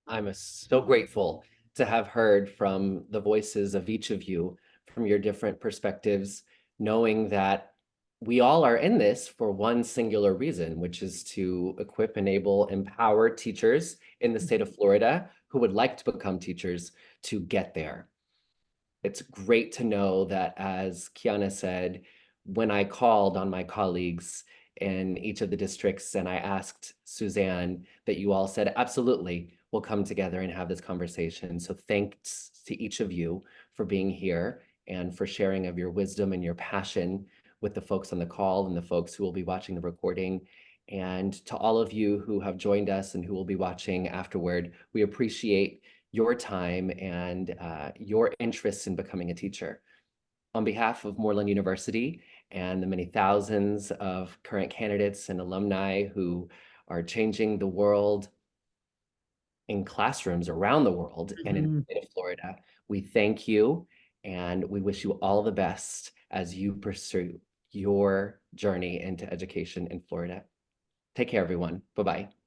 I'm so grateful to have heard from the voices of each of you, from your different perspectives, knowing that we all are in this for one singular reason, which is to equip, enable, empower teachers in the state of Florida who would like to become teachers to get there. It's great to know that, as Quiana said, when I called on my colleagues in each of the districts and I asked Susanne, that you all said, absolutely, we'll come together and have this conversation. So thanks to each of you for being here and for sharing of your wisdom and your passion with the folks on the call and the folks who will be watching the recording. And to all of you who have joined us and who will be watching afterward, we appreciate your time and your interest in becoming a teacher. On behalf of Moreland University and the many thousands of current candidates and alumni who are changing the world in classrooms around the world and in the state of Florida, we thank you and we wish you all the best as you pursue your journey into education in Florida. Take care, everyone. Bye-bye.